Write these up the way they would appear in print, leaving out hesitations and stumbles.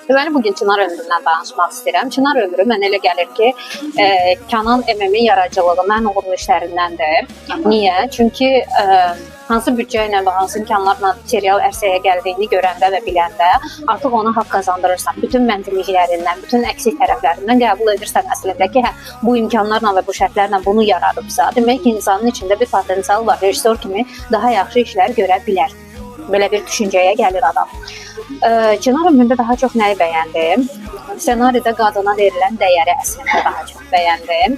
Deməli, bugün Çınar ömründən danışmaq istəyirəm. Çınar ömrü mənə elə gəlir ki, Kənan Əməmin yaradıcılığı mən uğurlu işlərindəndir. Niyə? Çünki hansı büdcə ilə və hansı imkanlarla serial ərsəyə gəldiyini görəndə və biləndə artıq ona haqq qazandırırsan. Bütün məntiqliklərindən, bütün əksik tərəflərindən qəbul edirsən əslində ki, bu imkanlarla və bu şərtlərlə bunu yaradıbsa, demək ki, insanın içində bir potensial var. Rejissor kimi daha yaxşı işlər görə bilər. Belə bir düşüncəyə gəlir adam. Çınar ömründə daha çox nəyi bəyəndim? Ssenaridə qadına verilən dəyəri əslində daha çox bəyəndim.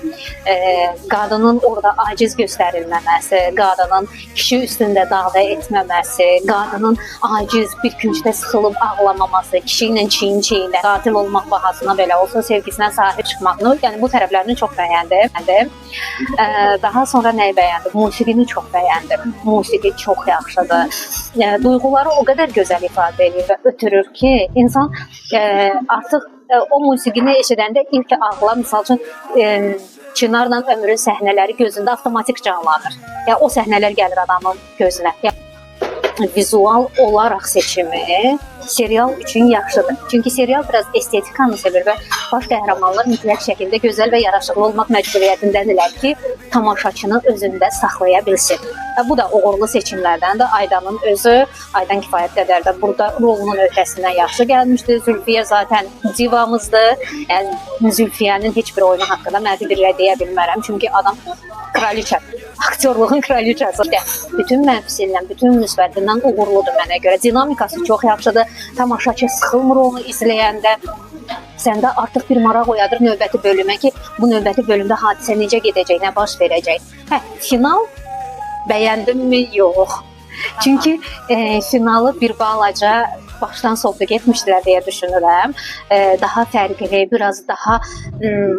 Qadının orada aciz göstərilməməsi, qadının kişi üstündə dava etməməsi, qadının aciz bir küncdə sıxılıb ağlamaması, kişi ilə çiyin-çiyinə qatil olmaq bahasına belə olsa sevgisinə sahib çıxmağını, yəni bu tərəflərini çox bəyəndim. Daha sonra nəyi bəyəndim? Musiqini çox bəyəndim. Musiqi çox yaxşıdır. Duyğuları o qədər gözəl ifadə edir və ötürür ki, insan artıq o musiqini eşidəndə ilk ağla, misal üçün Çınarla ömrün səhnələri gözündə avtomatik canlanır. Yəni o səhnələr gəlir adamın gözünə. Vizual olaraq seçimi serial üçün yaxşıdır. Çünki serial biraz estetikanı sevir və baş qəhrəmanlar mütləq şəkildə gözəl və yaraşıqlı olmaq məcburiyyətindədirlər ki, tamaşaçını özündə saxlaya bilsin. Bu da uğurlu seçimlərdən də Aydanın özü, Aydan kifayət qədər də burada rolunun öhdəsindən yaxşı gəlmişdi. Zülfiyə zaten divamızdır. Yəni Zülfiyənin heç bir oyunu haqqında mən bir deyə bilmərəm. Çünki adam kraliçə, aktyorluğun kraliçəsi. Bütün mənfisindən, bütün müsbətindən uğurludur mənə görə. Dinamikası çox yaxşıdır. Tamaşaçı sıxılmır onu izləyəndə. Səndə artıq bir maraq oyadır növbəti bölümə ki, bu növbəti bölümdə hadisə necə gedəcək, nə baş verəcək. Final bəyəndimmi? Yox. Çünki finalı bir balaca başdan sona getmişdilər deyə düşünürəm. Daha fərqli, biraz daha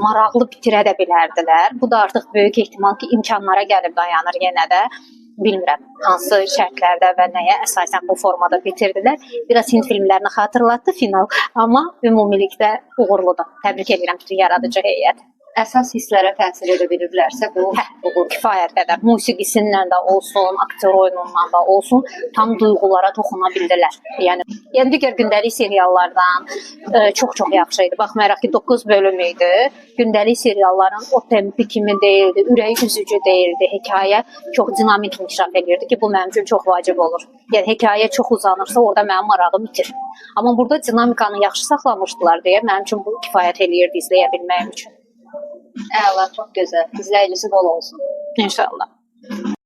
maraqlı bitirə də bilərdilər. Bu da artıq böyük ehtimal ki, imkanlara gəlib dayanır yenə də. Bilmirəm hansı şərtlərdə və nəyə əsasən bu formada bitirdilər. Biraz Hind filmlərini xatırlatdı final, amma ümumilikdə uğurludur. Təbrik edirəm bütün yaradıcı heyəti. Əsas hisslərə təsir edə bilirlərsə bu uğur. Kifayət qədər. Musiqisindən də olsun, aktyor oyunundan da olsun, tam duyğulara toxuna bildilər. Yəni digər gündəlik seriallardan çox-çox yaxşı idi. Baxmayaraq ki 9 bölüm idi. Gündəlik serialların o tempi kimi deyildi, ürək üzücü deyildi. Hekayə çox dinamik inkişaf edirdi ki, bu mənim üçün çox vacib olur. Yəni hekayə çox uzanırsa orada mənim marağım itir. Amma burada dinamikanı yaxşı saxlamışdılar deyə mənim üçün bu kifayət eləyirdi izləyə bilməyim üçün. Əla, çox gözəl. İzləyicisi bol olsun. İnşallah.